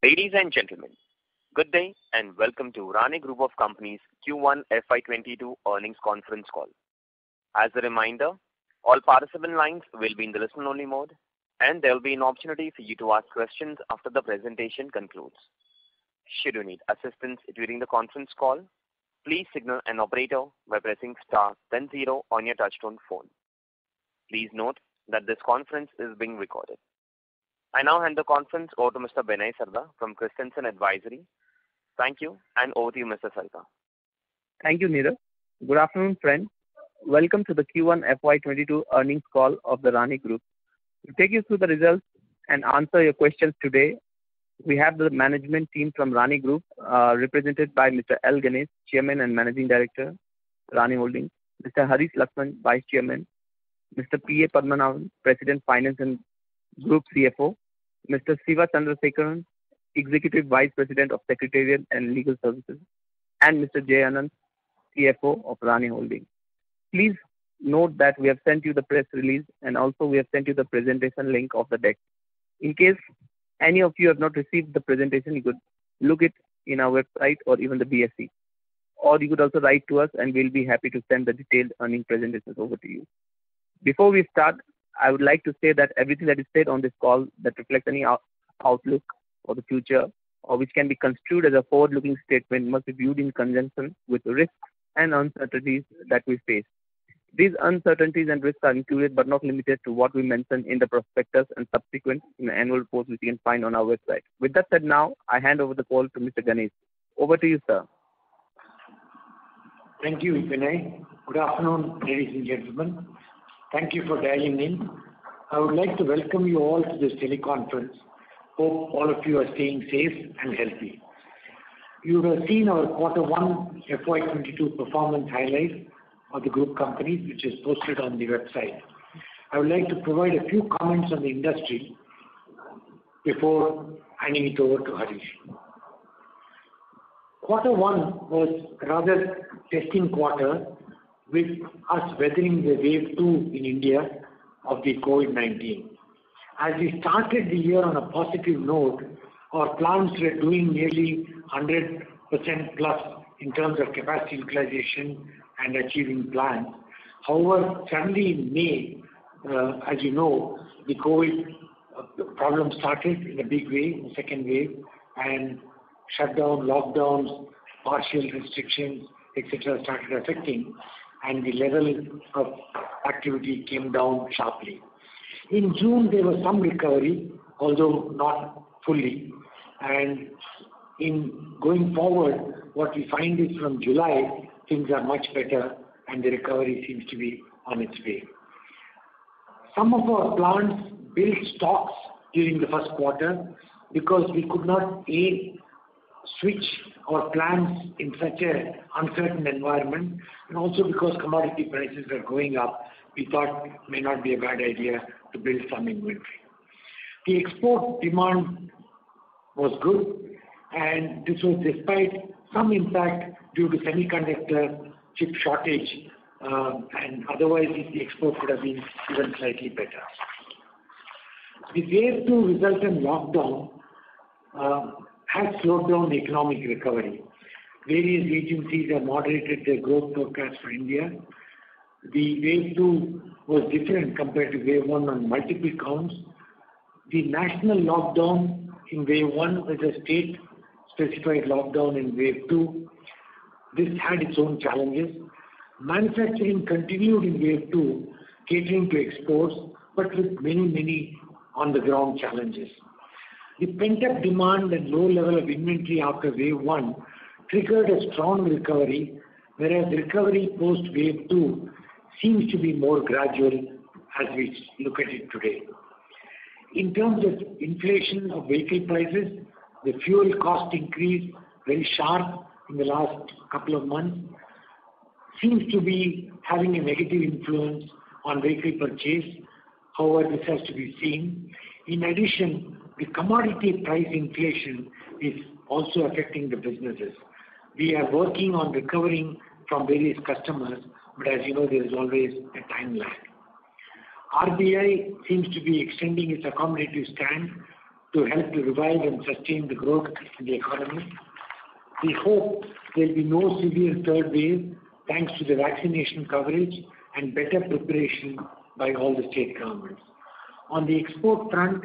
Ladies and gentlemen, good day and welcome to Rane Group of Companies Q1 FY22 earnings conference call. As a reminder, all participant lines will be in the listen-only mode, and there will be an opportunity for you to ask questions after the presentation concludes. Should you need assistance during the conference call, please signal an operator by pressing star then 0 on your touchtone phone. Please note that this conference is being recorded. I now hand the conference over to Mr. Binay Sarda from Christensen Advisory. Thank you, and over to you, Mr. Sarda. Thank you, Neerav. Good afternoon, friends. Welcome to the Q1 FY22 earnings call of the Rane Group. To take you through the results and answer your questions today, we have the management team from Rane Group, represented by Mr. L. Ganesh, Chairman and Managing Director, Rane Holdings, Mr. Harish Lakshman, Vice Chairman, Mr. P. A. Padmanabhan, President Finance and Group CFO, Mr. Siva Chandrasekaran, Executive Vice President of Secretariat and Legal Services, and Mr. Jay Anand, CFO of Rane Holdings. Please note that we have sent you the press release and also we have sent you the presentation link of the deck. In case any of you have not received the presentation, you could look it in our website or even the BSE. Or you could also write to us and we'll be happy to send the detailed earning presentations over to you. Before we start, I would like to say that everything that is said on this call that reflects any outlook for the future or which can be construed as a forward-looking statement must be viewed in conjunction with the risks and uncertainties that we face. These uncertainties and risks are included but not limited to what we mentioned in the prospectus and subsequent in the annual report which you can find on our website. With that said, now I hand over the call to Mr. Ganesh. Over to you, sir. Thank you, Vinay. Good afternoon, ladies and gentlemen. Thank you for dialing in. I would like to welcome you all to this teleconference. Hope all of you are staying safe and healthy. You have seen our Q1 FY22 performance highlights of the group companies, which is posted on the website. I would like to provide a few comments on the industry before handing it over to Harish. Q1 was a rather testing quarter, with us weathering the wave 2 in India of the COVID-19. As we started the year on a positive note, our plants were doing nearly 100% plus in terms of capacity utilization and achieving plans. However, suddenly in May, as you know, the COVID problem started in a big way, the second wave, and shutdown, lockdowns, partial restrictions, etc. started affecting, and the level of activity came down sharply. In June, there was some recovery, although not fully. And in going forward, what we find is from July, things are much better and the recovery seems to be on its way. Some of our plants built stocks during the first quarter because we could not switch our plans in such an uncertain environment, and also because commodity prices are going up, we thought it may not be a bad idea to build some inventory. The export demand was good, and this was despite some impact due to semiconductor chip shortage, and otherwise the export could have been even slightly better. The wave 2 resultant lockdown has slowed down the economic recovery. Various agencies have moderated their growth forecast for India. The wave 2 was different compared to wave 1 on multiple counts. The national lockdown in wave 1 was a state-specified lockdown in wave 2. This had its own challenges. Manufacturing continued in wave 2, catering to exports, but with many on-the-ground challenges. The pent-up demand and low level of inventory after wave 1 triggered a strong recovery, whereas recovery post-wave 2 seems to be more gradual as we look at it today. In terms of inflation of vehicle prices, the fuel cost increase, very sharp in the last couple of months, seems to be having a negative influence on vehicle purchase. However, this has to be seen. In addition, the commodity price inflation is also affecting the businesses. We are working on recovering from various customers, but as you know, there is always a time lag. RBI seems to be extending its accommodative stand to help to revive and sustain the growth in the economy. We hope there will be no severe third wave thanks to the vaccination coverage and better preparation by all the state governments. On the export front,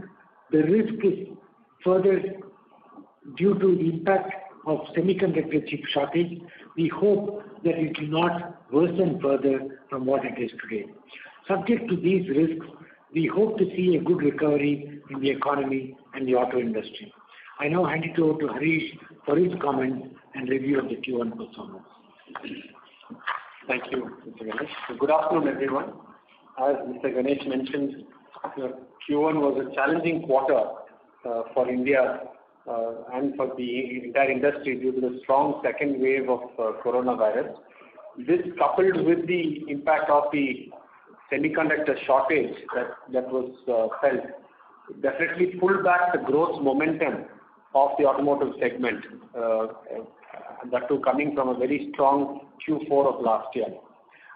the risk is further due to the impact of semiconductor chip shortage. We hope that it will not worsen further from what it is today. Subject to these risks, we hope to see a good recovery in the economy and the auto industry. I now hand it over to Harish for his comments and review of the Q1 performance. Thank you, Mr. Ganesh. Good afternoon, everyone. As Mr. Ganesh mentioned, Q1 was a challenging quarter for India and for the entire industry due to the strong second wave of coronavirus. This, coupled with the impact of the semiconductor shortage that was felt, definitely pulled back the growth momentum of the automotive segment, that too coming from a very strong Q4 of last year.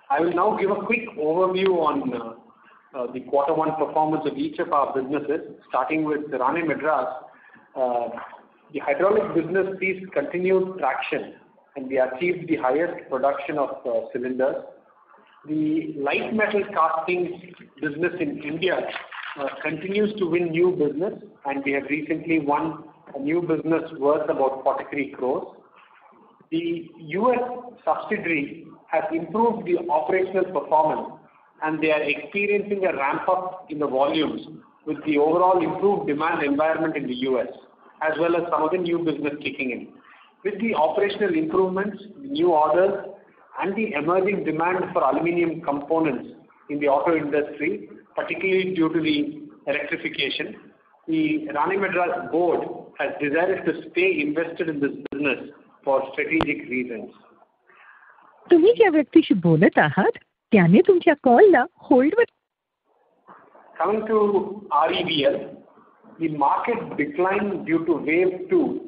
I will now give a quick overview on the quarter one performance of each of our businesses, starting with Rane Madras. The hydraulic business sees continued traction and we achieved the highest production of cylinders. The light metal casting business in India continues to win new business, and we have recently won a new business worth about 43 crores. The US subsidiary has improved the operational performance and they are experiencing a ramp up in the volumes with the overall improved demand environment in the US, as well as some of the new business kicking in. With the operational improvements, new orders, and the emerging demand for aluminium components in the auto industry, particularly due to the electrification, the Rane Madras board has decided to stay invested in this business for strategic reasons. तुम्ही ज्या व्यक्तीशी बोलत आहात त्याने तुमच्या कॉलला होल्डवर. Coming to REVL, the market decline due to wave 2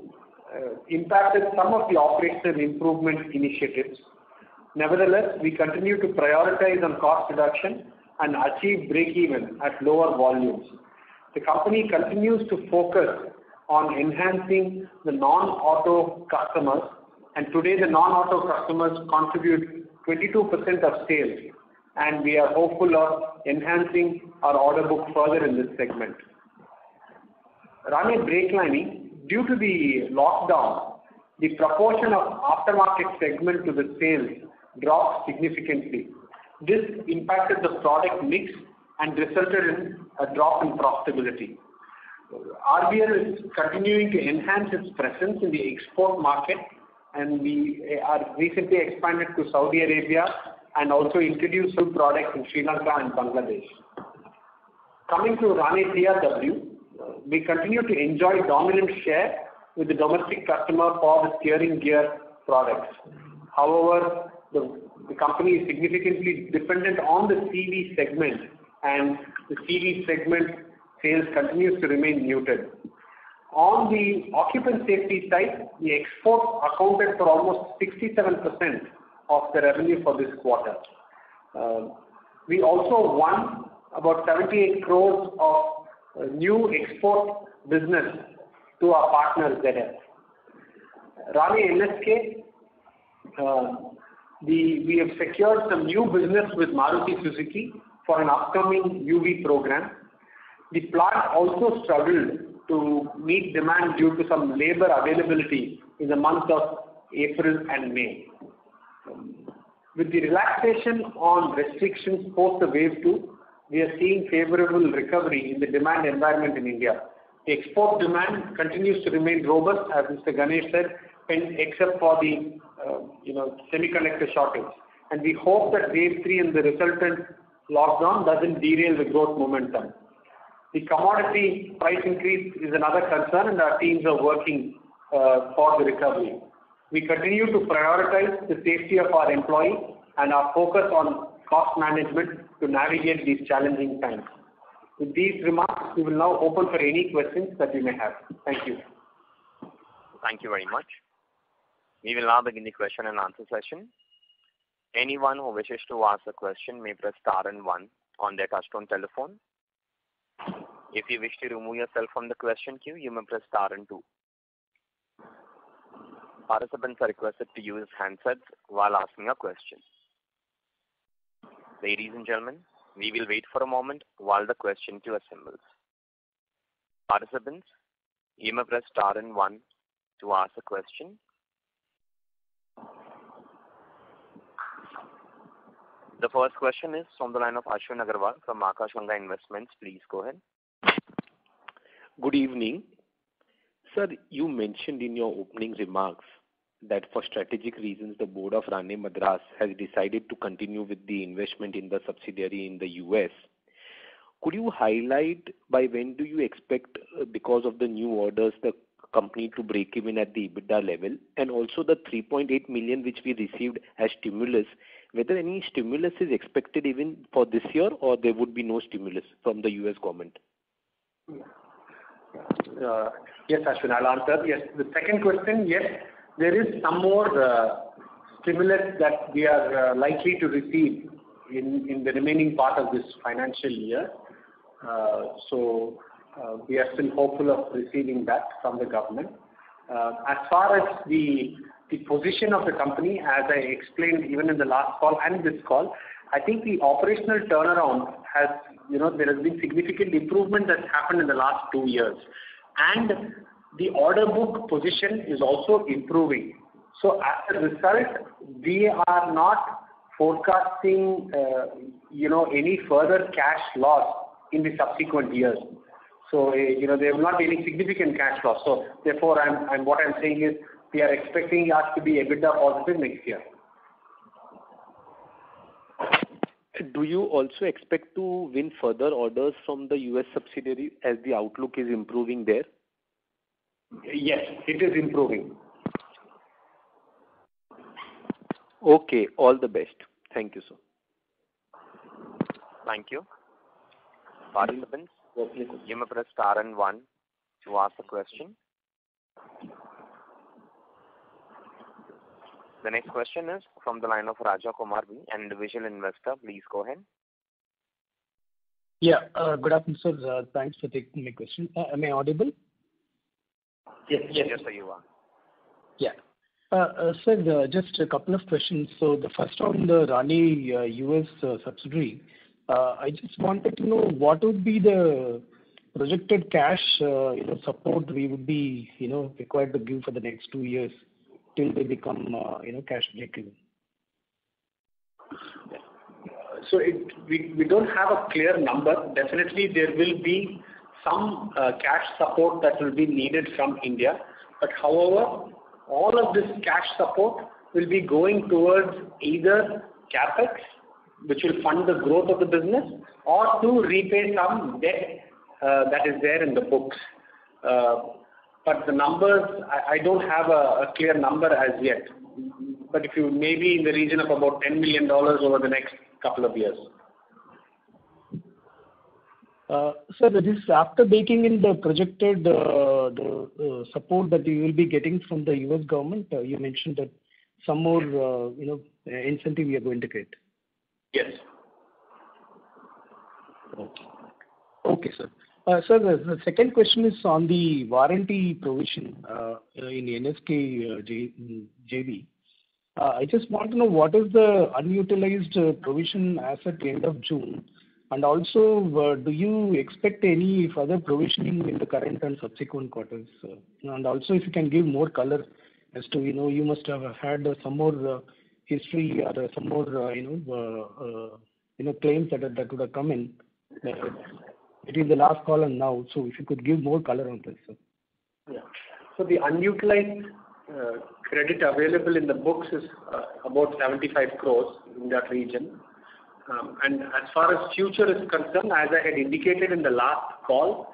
impacted some of the operational improvement initiatives. Nevertheless, we continue to prioritize on cost reduction and achieve break-even at lower volumes. The company continues to focus on enhancing the non-auto customers, and today the non-auto customers contribute 22% of sales, and we are hopeful of enhancing our order book further in this segment. Rane Brake Lining, due to the lockdown, the proportion of aftermarket segment to the sales dropped significantly. This impacted the product mix and resulted in a drop in profitability. RBL is continuing to enhance its presence in the export market, and we are recently expanded to Saudi Arabia and also introduced new products in Sri Lanka and Bangladesh. Coming to Rane TRW, we continue to enjoy dominant share with the domestic customer for the steering gear products. However, the company is significantly dependent on the CV segment, and the CV segment sales continues to remain muted. On the occupant safety side, the exports accounted for almost 67% of the revenue for this quarter. We also won about 78 crores of new export business to our partner ZF. Rane NSK, we have secured some new business with Maruti Suzuki for an upcoming UV program. The plant also struggled to meet demand due to some labor availability in the month of April and May. With the relaxation on restrictions post the wave 2, we are seeing favorable recovery in the demand environment in India. The export demand continues to remain robust, as Mr. Ganesh said, except for the semiconductor shortage. And we hope that wave 3 and the resultant lockdown doesn't derail the growth momentum. The commodity price increase is another concern, and our teams are working for the recovery. We continue to prioritize the safety of our employees and our focus on cost management to navigate these challenging times. With these remarks, we will now open for any questions that you may have. Thank you. Thank you very much. We will now begin the question and answer session. Anyone who wishes to ask a question may press star and 1 on their touchtone telephone. If you wish to remove yourself from the question queue, you may press star and 2. Participants are requested to use handsets while asking a question. Ladies and gentlemen, we will wait for a moment while the question queue assembles. Participants, you may press star and 1 to ask a question. The first question is from the line of Ashwin Agarwal from Akash Ganga Investments. Please go ahead. Good evening. Sir, you mentioned in your opening remarks that for strategic reasons, the board of Rane Madras has decided to continue with the investment in the subsidiary in the US. Could you highlight by when do you expect, because of the new orders, the company to break even at the EBITDA level, and also the 3.8 million which we received as stimulus, whether any stimulus is expected even for this year or there would be no stimulus from the US government? Yes, Ashwin, I'll answer. Yes, the second question, yes, there is some more stimulus that we are likely to receive in the remaining part of this financial year. So we are still hopeful of receiving that from the government. As far as the position of the company, as I explained even in the last call and this call, I think the operational turnaround has, there has been significant improvement that's happened in the last 2 years. And the order book position is also improving. So as a result, we are not forecasting, any further cash loss in the subsequent years. So, there will not be any significant cash loss. So therefore, what I'm saying is we are expecting us to be EBITDA positive next year. Do you also expect to win further orders from the US subsidiary as the outlook is improving there? Yes, it is improving. Okay, all the best. Thank you, sir. Thank you. Participants, you may press star and 1 to ask a question. The next question is from the line of Raja Kumar B, an individual investor. Please go ahead. Yeah, good afternoon, sir. Thanks for taking my question. Am I audible? Yes, sir, you are. Yeah. Sir, just a couple of questions. So the first on the Rani US subsidiary, I just wanted to know what would be the projected cash support we would be required to give for the next 2 years till they become cash breakeven. So we don't have a clear number. Definitely there will be some cash support that will be needed from India. But however, all of this cash support will be going towards either capex, which will fund the growth of the business, or to repay some debt that is there in the books. But the numbers, I don't have a clear number as yet. But if you maybe in the region of about $10 million over the next couple of years. Sir, that is after baking in the projected support that you will be getting from the US government. You mentioned that some more incentive we are going to get. Yes. Okay, sir. Sir, the second question is on the warranty provision in NSK JV. I just want to know what is the unutilized provision as at the end of June, and also do you expect any further provisioning in the current and subsequent quarters? And also if you can give more color as to you must have had some more history or some more claims that would have come in between the last call and now. So if you could give more color on this, sir. Yeah. So the unutilized credit available in the books is about 75 crores in that region. And as far as future is concerned, as I had indicated in the last call,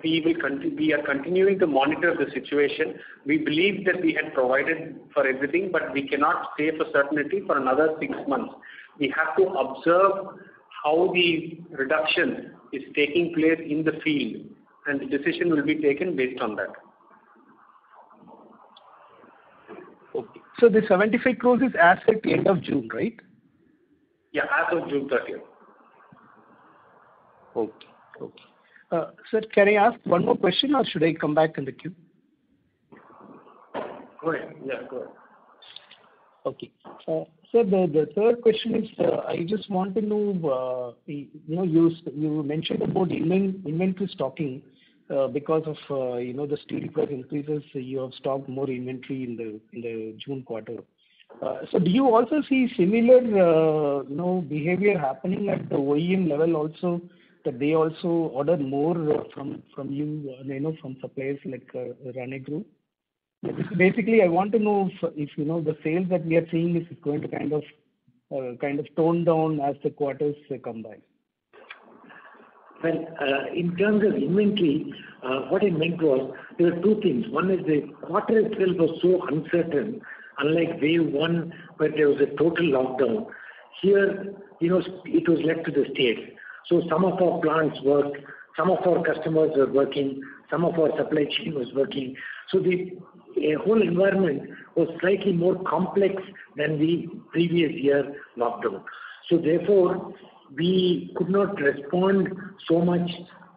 we are continuing to monitor the situation. We believe that we had provided for everything, but we cannot say for certainty for another 6 months. We have to observe how the reduction is taking place in the field, and the decision will be taken based on that. Okay. So the 75 crores is as at the end of June, right? Yeah, as of June 30th. Okay. Sir, can I ask one more question or should I come back in the queue? Go ahead. Yeah, go ahead. Okay. Sir, the third question is, I just want to know, you mentioned about inventory stocking because of, the steel price increases, you have stocked more inventory in the June quarter. So do you also see similar, behavior happening at the OEM level also, that they also order more from you, from suppliers like Rane Group? Basically, I want to know if the sales that we are seeing is going to kind of tone down as the quarters come by. Well, in terms of inventory, what I meant was there are two things. One is the quarter itself was so uncertain, unlike wave one where there was a total lockdown. Here, it was left to the states. So some of our plants worked, some of our customers were working, some of our supply chain was working. So the whole environment was slightly more complex than the previous year lockdown. So therefore, we could not respond so much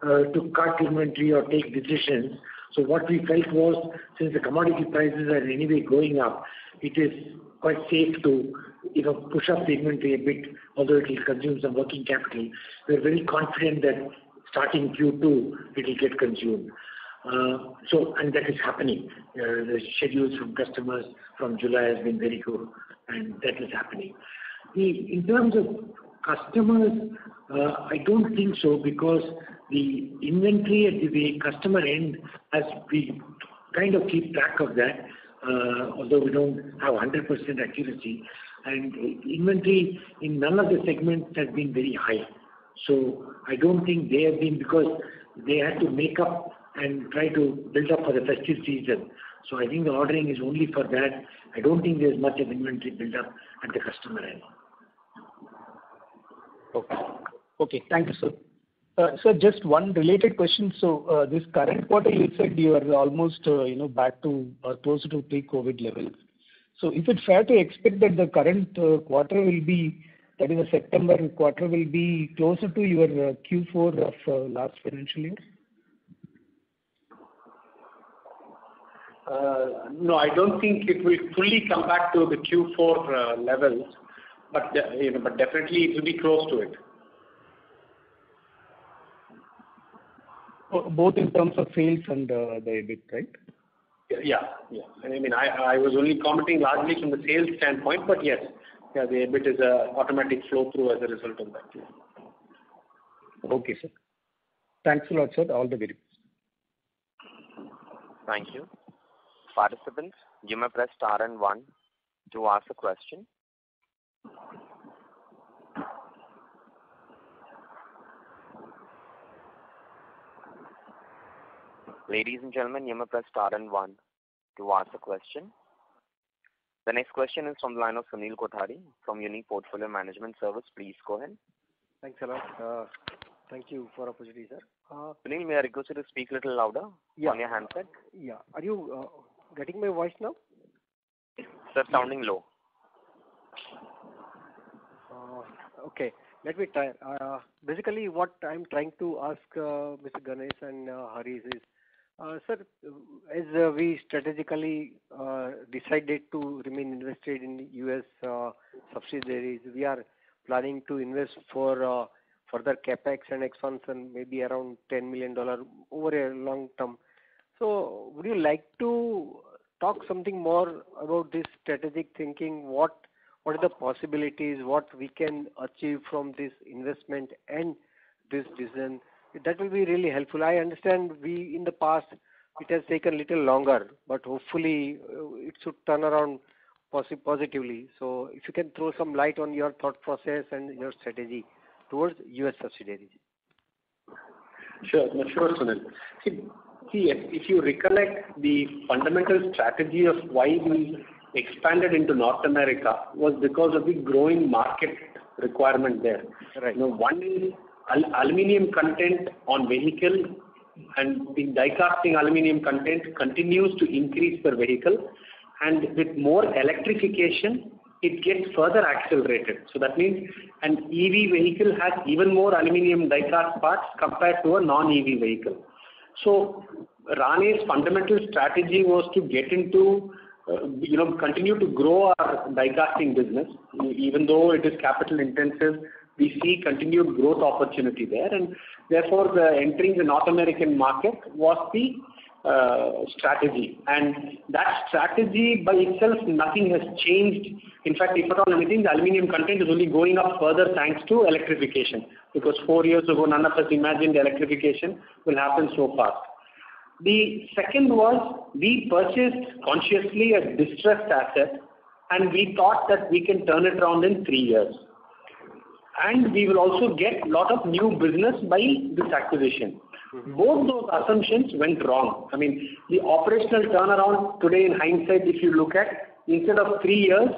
to cut inventory or take decisions. So what we felt was, since the commodity prices are anyway going up, it is quite safe to push up the inventory a bit, although it will consume some working capital. We're very confident that starting Q2, it will get consumed. And that is happening. The schedules from customers from July has been very good, and that is happening. In terms of customers, I don't think so, because the inventory at the customer end, as we kind of keep track of that, although we don't have 100% accuracy, and inventory in none of the segments has been very high. So I don't think they have been, because they had to make up and try to build up for the festive season. So I think the ordering is only for that. I don't think there's much of inventory build up at the customer end. Okay. Thank you, sir. Sir, just one related question. So this current quarter, you said you are almost back to or closer to pre-COVID levels. So is it fair to expect that the current quarter will be, that is the September quarter, will be closer to your Q4 of last financial year? No, I don't think it will fully come back to the Q4 levels, but definitely it will be close to it. Both in terms of sales and the EBIT, right? Yeah. I mean, I was only commenting largely from the sales standpoint, but yes, the EBIT is a automatic flow through as a result of that. Yeah. Okay, sir. Thanks a lot, sir. All the very best. Thank you. Participants, you may press star and 1 to ask a question. Ladies and gentlemen, you may press star and 1 to ask a question. The next question is from the line of Sunil Kothari from Unique Portfolio Management Service. Please go ahead. Thanks a lot. Thank you for the opportunity, sir. Sunil, may I request you to speak a little louder on your handset? Yeah. Are you getting my voice now? Sir, sounding low. Okay. Let me try. Basically, what I'm trying to ask Mr. Ganesh and Harish is, sir, as we strategically decided to remain invested in U.S. subsidiaries, we are planning to invest for further capex and expansion, maybe around $10 million over a long term. So, would you like to talk something more about this strategic thinking? What are the possibilities? What we can achieve from this investment and this decision? That will be really helpful. I understand in the past it has taken a little longer, but hopefully it should turn around positively. So if you can throw some light on your thought process and your strategy towards U.S. subsidiaries. Sure, Sunil. See, if you recollect, the fundamental strategy of why we expanded into North America was because of the growing market requirement there. Right. One is aluminium content on vehicle, and the die casting aluminium content continues to increase per vehicle, and with more electrification it gets further accelerated. So that means an EV vehicle has even more aluminum die-cast parts compared to a non-EV vehicle. So Rane's fundamental strategy was to get into, continue to grow our die-casting business. Even though it is capital intensive, we see continued growth opportunity there, and therefore the entering the North American market was the strategy. And that strategy by itself, nothing has changed. In fact, if at all anything, the aluminium content is only going up further thanks to electrification. Because 4 years ago, none of us imagined electrification will happen so fast. The second was, we purchased consciously a distressed asset, and we thought that we can turn it around in 3 years. And we will also get a lot of new business by this acquisition. Both those assumptions went wrong. I mean, the operational turnaround today in hindsight, if you look at, instead of 3 years,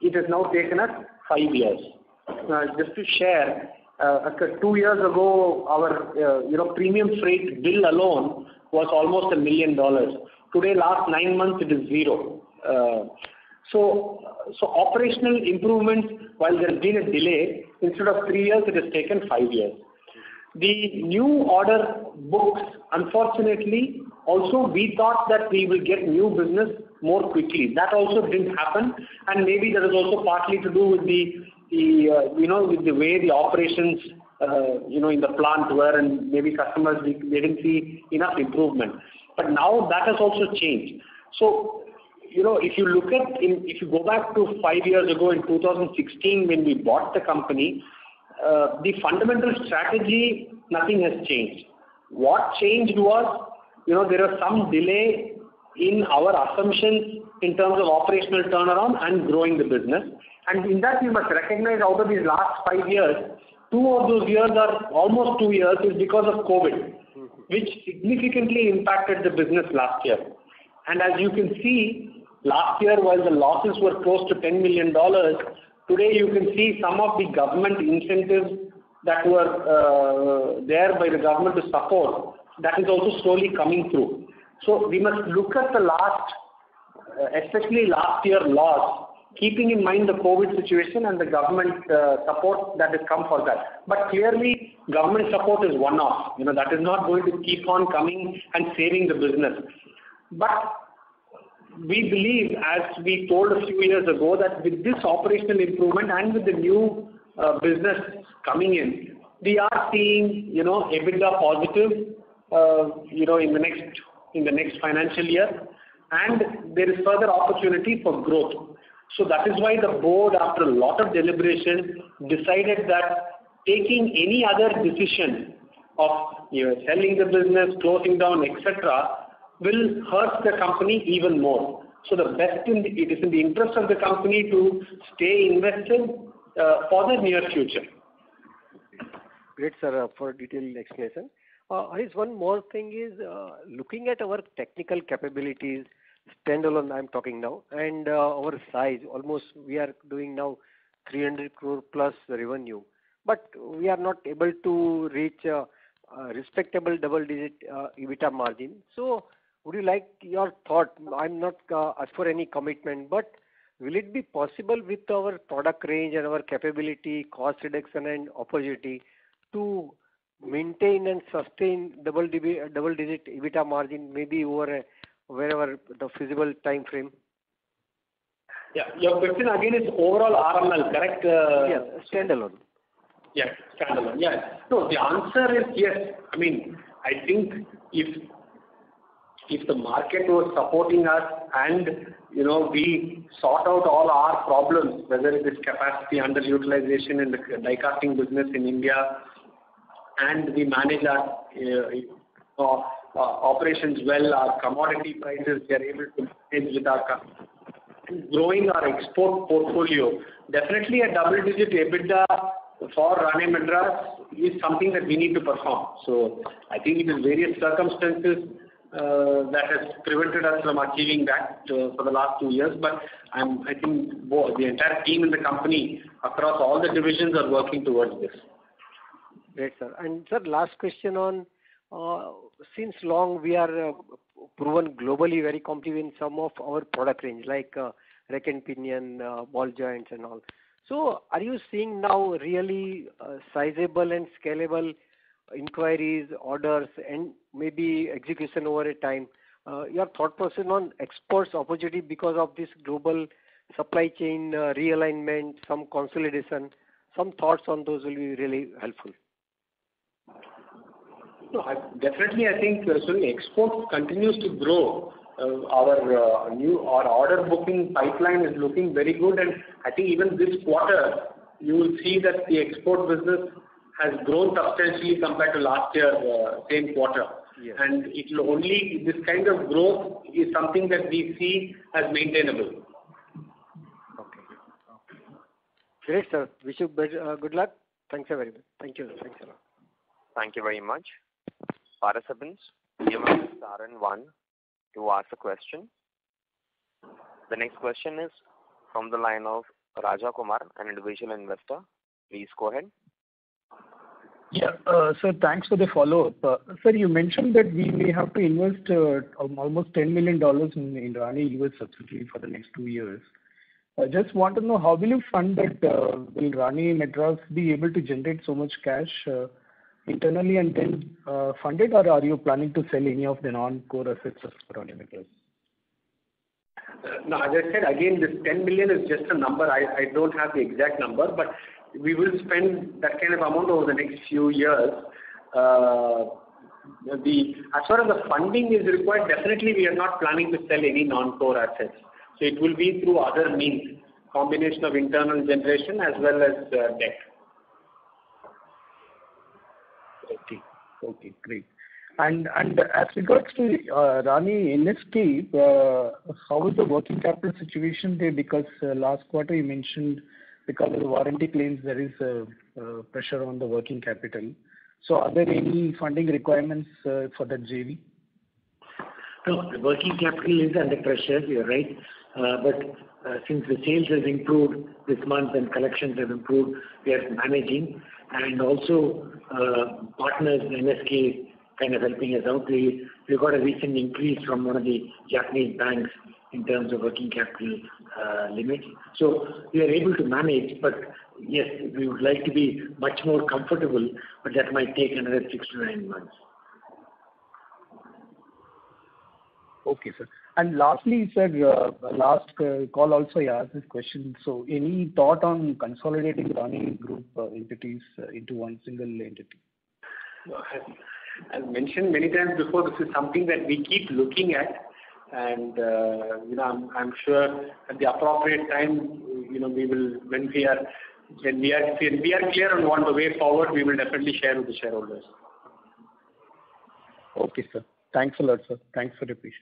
it has now taken us 5 years. Just to share, 2 years ago, our premium freight bill alone was almost $1 million. Today, last 9 months, it is zero. So operational improvements, while there has been a delay, instead of 3 years, it has taken 5 years. The new order books, unfortunately, also we thought that we will get new business more quickly. That also didn't happen, and maybe that is also partly to do with with the way the operations in the plant were, and maybe customers they didn't see enough improvement. But now that has also changed. So if you go back to 5 years ago in 2016 when we bought the company, the fundamental strategy, nothing has changed. What changed was, there was some delay in our assumptions in terms of operational turnaround and growing the business. And in that, you must recognize out of these last 5 years, 2 of those years are almost 2 years is because of COVID, which significantly impacted the business last year. And as you can see, last year, while the losses were close to $10 million, today you can see some of the government incentives that were there by the government to support, that is also slowly coming through. So we must look at the last, especially last year loss, keeping in mind the COVID situation and the government support that has come for that. But clearly, government support is one-off. That is not going to keep on coming and saving the business. But we believe, as we told a few years ago, that with this operational improvement and with the new business coming in, we are seeing, EBITDA positive, in the next financial year, and there is further opportunity for growth. So that is why the board, after a lot of deliberation, decided that taking any other decision of selling the business, closing down, etc., will hurt the company even more. So it is in the interest of the company to stay invested for the near future. Great, sir, for detailed explanation. One more thing is, looking at our technical capabilities, standalone I'm talking now, and our size, almost we are doing now 300 crore plus revenue, but we are not able to reach a respectable double-digit EBITDA margin. So would you like your thought? I'm not asked for any commitment, but will it be possible with our product range and our capability, cost reduction and opportunity to maintain and sustain double-digit EBITDA margin, maybe over wherever the feasible time frame? Yeah, your question again is overall RML, correct? Yes, standalone. Yeah, standalone. Yeah. No, the answer is yes. I mean, I think if the market was supporting us and we sort out all our problems, whether it is capacity underutilization in the die casting business in India, and we manage our operations well, our commodity prices, we are able to manage with our customers, growing our export portfolio, definitely a double-digit EBITDA for Rane Madras is something that we need to perform. So I think it is various circumstances that has prevented us from achieving that for the last 2 years. But I think the entire team in the company across all the divisions are working towards this. Great, sir. And sir, last question on, since long we are proven globally very competitive in some of our product range, like rack and pinion, ball joints and all. So are you seeing now really sizable and scalable inquiries, orders, and maybe execution over a time? Your thought process on exports opportunity because of this global supply chain realignment, some consolidation, some thoughts on those will be really helpful. No, definitely I think exports continues to grow. Our order booking pipeline is looking very good, and I think even this quarter you will see that the export business has grown substantially compared to last year same quarter. Yes. And it will only, this kind of growth is something that we see as maintainable. Okay. Great, sir. Wish you good luck. Thanks very much. Thank you. Thanks a lot. Thank you very much. Participants, you may press star and 1 to ask a question. The next question is from the line of Raja Kumar, an individual investor. Please go ahead. Yeah, sir, thanks for the follow-up. Sir, you mentioned that we may have to invest almost $10 million in Rani US subsidiary for the next 2 years. I just want to know, how will you fund that? Will Rani Madras be able to generate so much cash internally and then fund it, or are you planning to sell any of the non-core assets of Rani Madras? No, as I said, again, this 10 million is just a number. I don't have the exact number, but we will spend that kind of amount over the next few years. As far as the funding is required, definitely we are not planning to sell any non-core assets. So it will be through other means, combination of internal generation as well as debt. Okay, great. And as regards to Rani NSK, how is the working capital situation there? Because last quarter you mentioned because of the warranty claims there is pressure on the working capital. So are there any funding requirements for that JV? No, the working capital is under pressure, you're right. But since the sales has improved this month and collections have improved, we are managing. And also partners, NSK, kind of helping us out. We got a recent increase from one of the Japanese banks in terms of working capital limits. So we are able to manage, but yes, we would like to be much more comfortable, but that might take another 6 to 9 months. Okay, sir. And lastly, sir, last call also I asked this question. So any thought on consolidating Rani Group entities into one single entity? As mentioned many times before, this is something that we keep looking at, and I'm sure at the appropriate time, we will, when we are clear on what the way forward, we will definitely share with the shareholders. Okay, sir. Thanks a lot, sir. Thanks for the patience.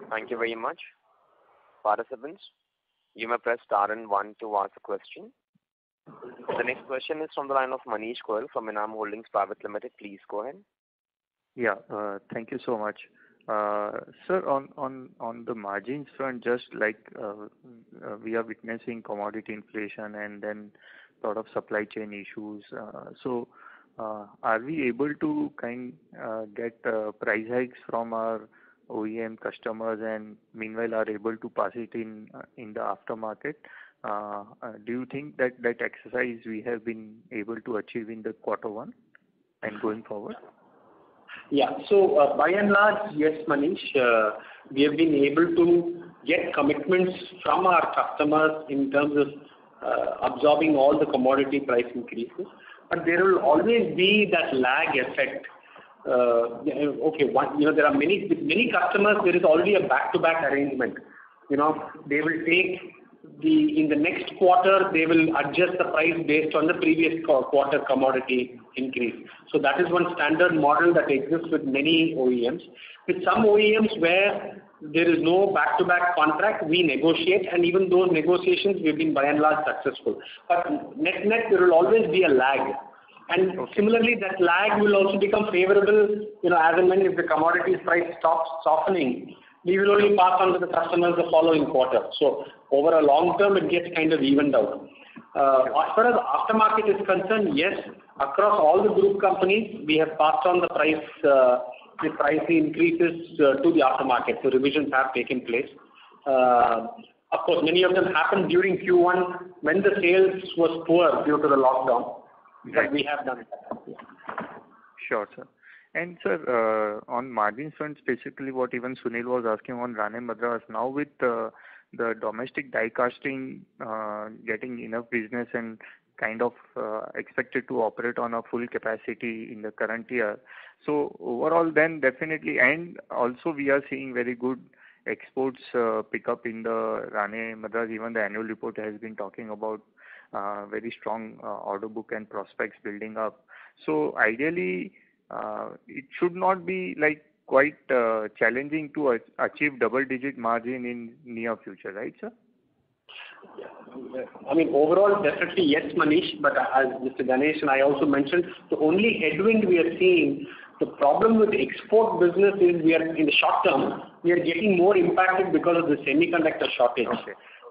Thank you very much. Participants, you may press star and 1 to ask a question. The next question is from the line of Manish Goyal from Enam Holdings Private Limited. Please go ahead. Yeah, thank you so much. Sir, on the margins front, just like we are witnessing commodity inflation and then lot of supply chain issues. So are we able to get price hikes from our OEM customers and meanwhile are able to pass it in the aftermarket? Do you think that exercise we have been able to achieve in the Q1 and going forward? Yeah. So by and large, yes, Manish, we have been able to get commitments from our customers in terms of absorbing all the commodity price increases. But there will always be that lag effect. There are many customers, there is already a back-to-back arrangement. They will take in the next quarter, they will adjust the price based on the previous quarter commodity increase. So that is one standard model that exists with many OEMs. With some OEMs where there is no back-to-back contract, we negotiate, and even those negotiations we've been by and large successful. But net there will always be a lag. And similarly, that lag will also become favorable, as and when if the commodities price stops softening, we will only pass on to the customers the following quarter. So over a long term, it gets kind of evened out. As far as aftermarket is concerned, yes, across all the group companies, we have passed on the price the price increases to the aftermarket. So revisions have taken place. Of course, many of them happened during Q1 when the sales was poor due to the lockdown. But we have done that. Sure, sir. And sir, on margins front, specifically what even Sunil was asking on Rane Madras, now with the domestic die casting getting enough business and kind of expected to operate on a full capacity in the current year. So overall then definitely, and also we are seeing very good exports pick up in the Rane Madras. Even the annual report has been talking about very strong order book and prospects building up. So ideally, it should not be like quite challenging to achieve double-digit margin in near future, right, sir? I mean, overall, definitely yes, Manish. But as Mr. Ganesh and I also mentioned, the only headwind we are seeing, the problem with the export business is we are in the short term, we are getting more impacted because of the semiconductor shortage,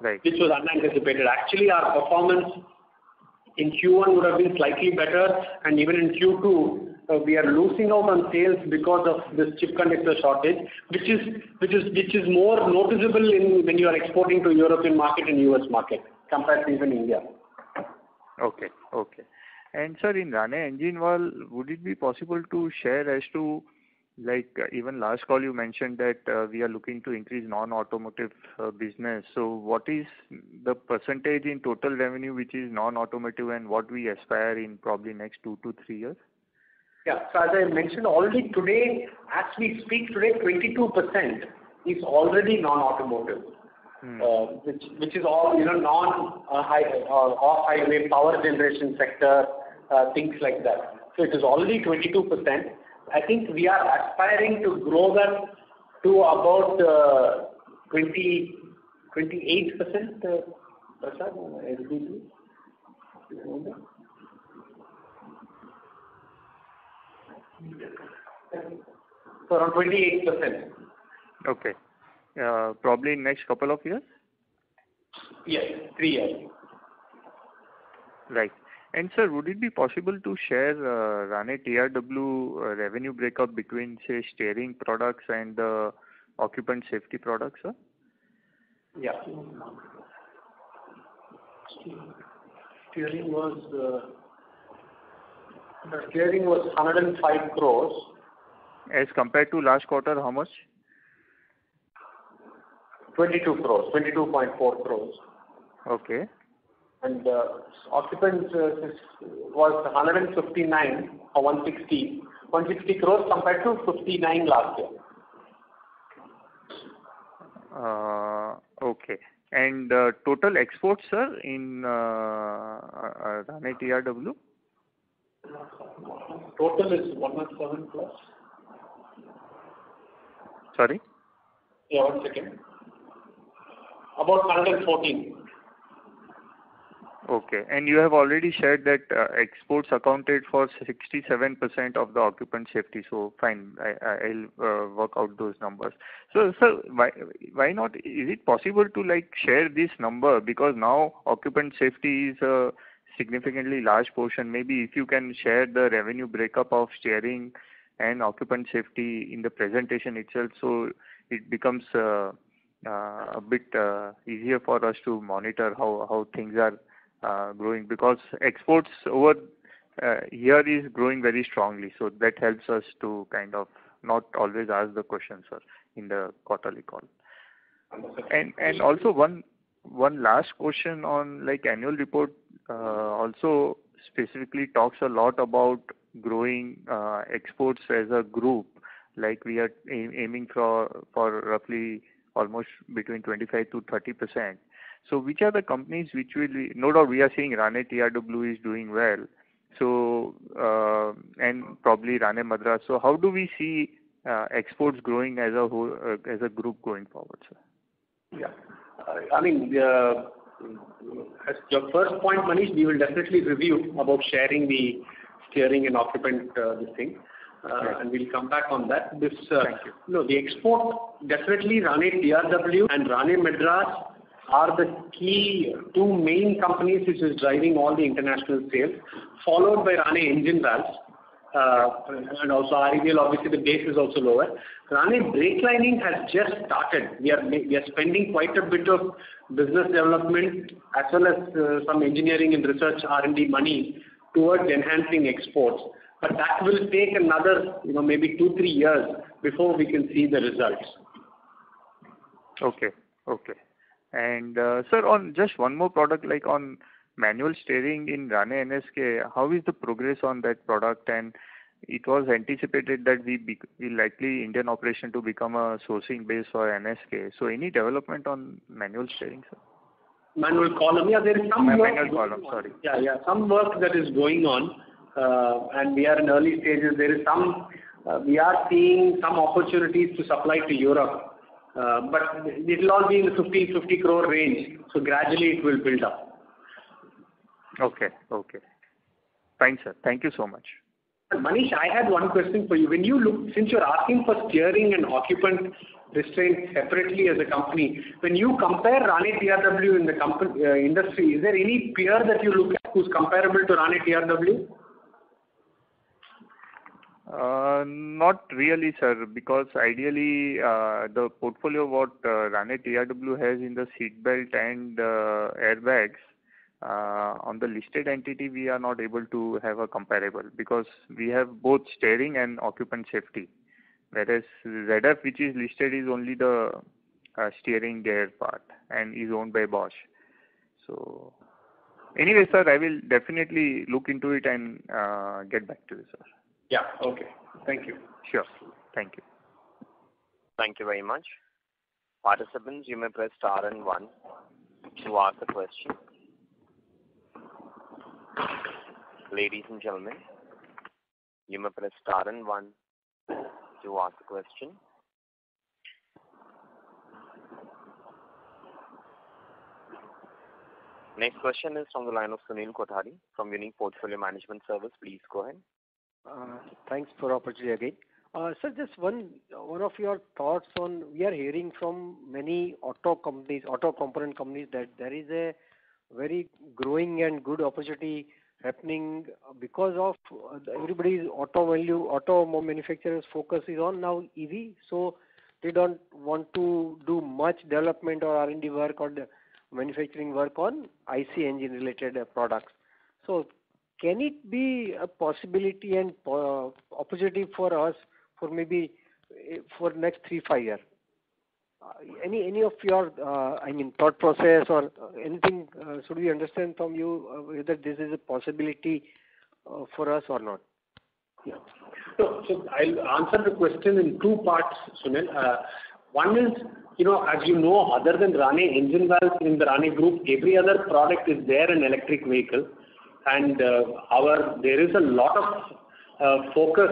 right, which was unanticipated. Actually, our performance in Q1 would have been slightly better, and even in Q2, we are losing out on sales because of this chip conductor shortage, which is more noticeable when you are exporting to European market and US market compared to even India. Okay. And sir, in Rane Engine Valve, would it be possible to share as to, like even last call you mentioned that we are looking to increase non-automotive business. So what is the percentage in total revenue which is non-automotive, and what we aspire in probably next 2 to 3 years? Yeah, so as I mentioned already today, as we speak today, 22% is already non-automotive, which is all off-highway power generation sector, things like that. So it is already 22%. I think we are aspiring to grow that to about 28%. So around 28%. Okay. Probably in next couple of years? Yes, 3 years. Right. And sir, would it be possible to share Rane TRW revenue breakup between, say, steering products and occupant safety products, sir? Yeah. Steering was 105 crores. As compared to last quarter, how much? 22 crores, 22.4 crores. Okay. And occupants was 159 or 160 crores compared to 59 last year. Okay. And total exports, sir, in Rane TRW? Total is 107 plus. Sorry? Yeah, 1 second. About 114. Okay. And you have already shared that exports accounted for 67% of the occupant safety. So fine, I'll work out those numbers. So sir, why not? Is it possible to like share this number, because now occupant safety is a significantly large portion. Maybe if you can share the revenue breakup of steering and occupant safety in the presentation itself, so it becomes a bit easier for us to monitor how things are growing, because exports over here is growing very strongly. So that helps us to kind of not always ask the question, sir, in the quarterly call. And also one last question on like annual report also specifically talks a lot about growing exports as a group, like we are aiming for roughly almost between 25 to 30%. So which are the companies which will be, no doubt we are seeing Rane TRW is doing well, so and probably Rane Madras. So how do we see exports growing as a whole, as a group going forward, sir? Yeah, I mean, as your first point, Manish, we will definitely review about sharing the steering and occupant this thing. And we'll come back on that. Thank you. No, the export, definitely Rane TRW and Rane Madras are the key two main companies which is driving all the international sales, followed by Rane Engine Valves. and also REVL, obviously the base is also lower. Rane brake lining has just started. We are spending quite a bit of business development as well as some engineering and research R&D money towards enhancing exports. But that will take another, maybe 2-3 years before we can see the results. Okay. And sir, on just one more product, like on manual steering in Rane NSK, how is the progress on that product? And it was anticipated that we likely Indian operation to become a sourcing base for NSK. So any development on manual steering, sir? Manual column, yeah, there is some work. Manual column, sorry. Yeah, some work that is going on, and we are in early stages. There is some, we are seeing some opportunities to supply to Europe, but it will all be in the 50 crore range. So gradually it will build up. Okay. Fine, sir. Thank you so much. Manish, I had one question for you. When you look, since you're asking for steering and occupant restraint separately as a company, when you compare Rane TRW in the company, industry, is there any peer that you look at who's comparable to Rane TRW? Not really, sir, because ideally the portfolio what Rane TRW has in the seat belt and airbags, on the listed entity we are not able to have a comparable because we have both steering and occupant safety, whereas ZF, which is listed, is only the steering gear part and is owned by Bosch. So anyway, sir, I will definitely look into it and get back to you, sir. Yeah, okay. Thank you. Sure. Thank you. Thank you very much. Participants, you may press star and 1 to ask a question. Ladies and gentlemen, you may press star and 1 to ask a question. Next question is from the line of Sunil Kothari from Unique Portfolio Management Service. Please go ahead. Thanks for the opportunity again. Sir, just one of your thoughts on, we are hearing from many auto component companies that there is a very growing and good opportunity happening because of everybody's auto manufacturers focus is on now EV, so they don't want to do much development or R&D work or the manufacturing work on IC engine related products. So can it be a possibility and opportunity for us for maybe for next 3-5 years? Any of your thought process or anything should we understand from you whether this is a possibility for us or not? Yeah. So I'll answer the question in 2 parts, Sunil. One is, as you know, other than Rane engine valves in the Rane group, every other product is there in electric vehicle, and there is a lot of focus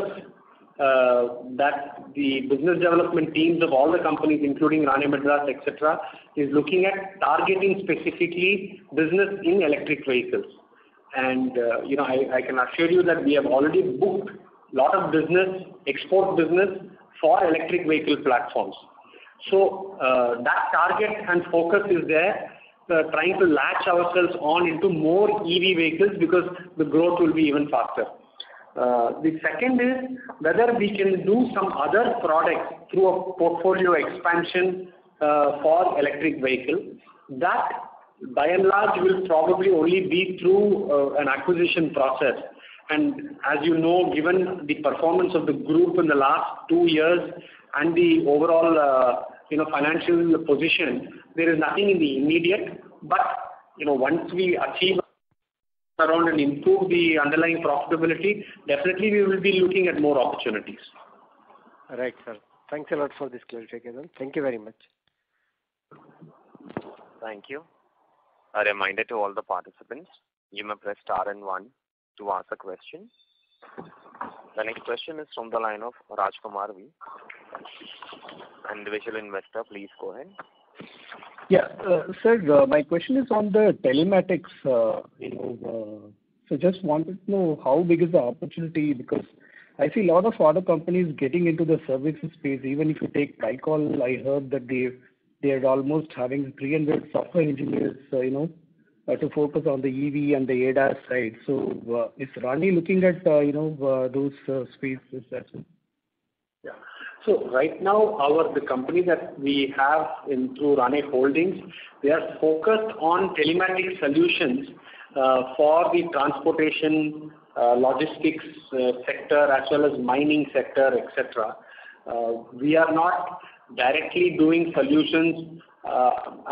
that the business development teams of all the companies, including Rane Madras, etc., is looking at targeting specifically business in electric vehicles. And I can assure you that we have already booked a lot of business, export business for electric vehicle platforms. So that target and focus is there, trying to latch ourselves on into more EV vehicles because the growth will be even faster. The second is whether we can do some other products through a portfolio expansion for electric vehicle. That by and large will probably only be through an acquisition process. And as you know, given the performance of the group in the last 2 years and the overall financial position, there is nothing in the immediate. But once we achieve around and improve the underlying profitability, definitely we will be looking at more opportunities. Right, sir. Thanks a lot for this clarification. Thank you very much. Thank you. A reminder to all the participants, you may press star and 1 to ask a question. The next question is from the line of Rajkumar V, individual investor. Please go ahead. Yeah, sir, my question is on the telematics. So just wanted to know how big is the opportunity, because I see a lot of other companies getting into the services space. Even if you take Tricol, I heard that they are almost having 300 software engineers, to focus on the EV and the ADAS side. So is Rani looking at those spaces as well? Yeah. So right now, the company that we have through Rani Holdings, they are focused on telematic solutions for the transportation, logistics sector, as well as mining sector, etc. We are not directly doing solutions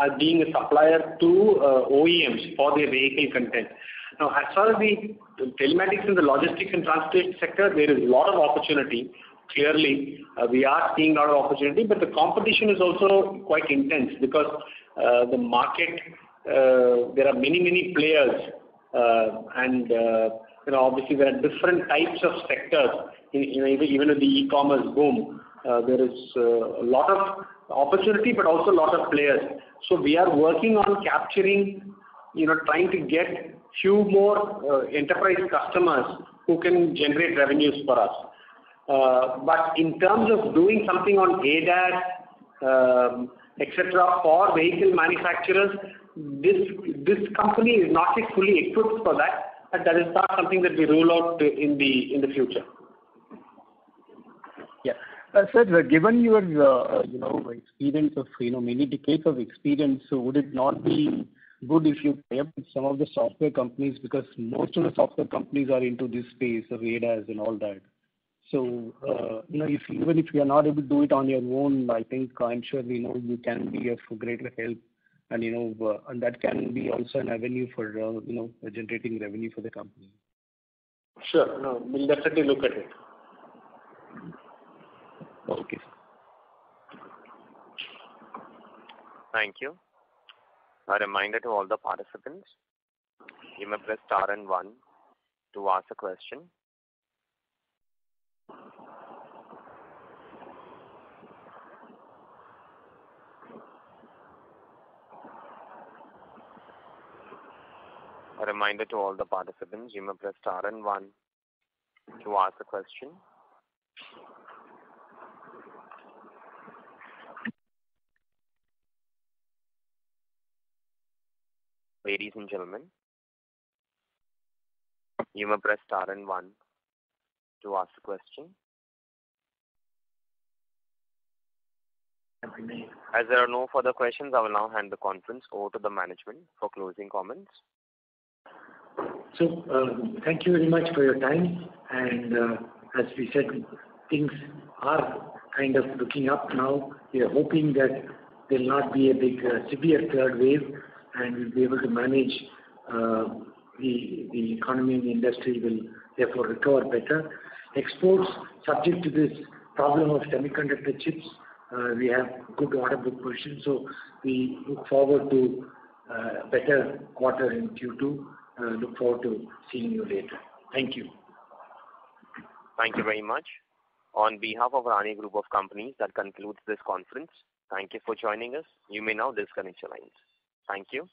as being a supplier to OEMs for their vehicle content. Now, as far as the telematics in the logistics and transportation sector, there is a lot of opportunity. Clearly, we are seeing a lot of opportunity, but the competition is also quite intense because the market, there are many players, and obviously there are different types of sectors. Even with the e-commerce boom, there is a lot of opportunity, but also a lot of players. So we are working on capturing, trying to get few more enterprise customers who can generate revenues for us. But in terms of doing something on ADAS, etc., for vehicle manufacturers, this company is not yet fully equipped for that, but that is not something that we rule out in the future. Yeah. Sir, given your experience of many decades of experience, so would it not be good if you tie up with some of the software companies, because most of the software companies are into this space of ADAS and all that. So even if you are not able to do it on your own, I think I'm sure you can be of greater help, and and that can be also an avenue for generating revenue for the company. Sure. No, we'll definitely look at it. Okay. Thank you. A reminder to all the participants, you may press star and 1 to ask a question. A reminder to all the participants, you may press star and 1 to ask a question. Ladies and gentlemen, you may press star and 1 to ask a question. As there are no further questions, I will now hand the conference over to the management for closing comments. So, thank you very much for your time. And as we said, things are kind of looking up now. We are hoping that there will not be a big severe third wave, and we'll be able to manage the economy and the industry will therefore recover better. Exports, subject to this problem of semiconductor chips, we have good order book position, so we look forward to a better quarter in Q2. Look forward to seeing you later. Thank you. Thank you very much. On behalf of Rani Group of Companies, that concludes this conference. Thank you for joining us. You may now disconnect your lines. Thank you.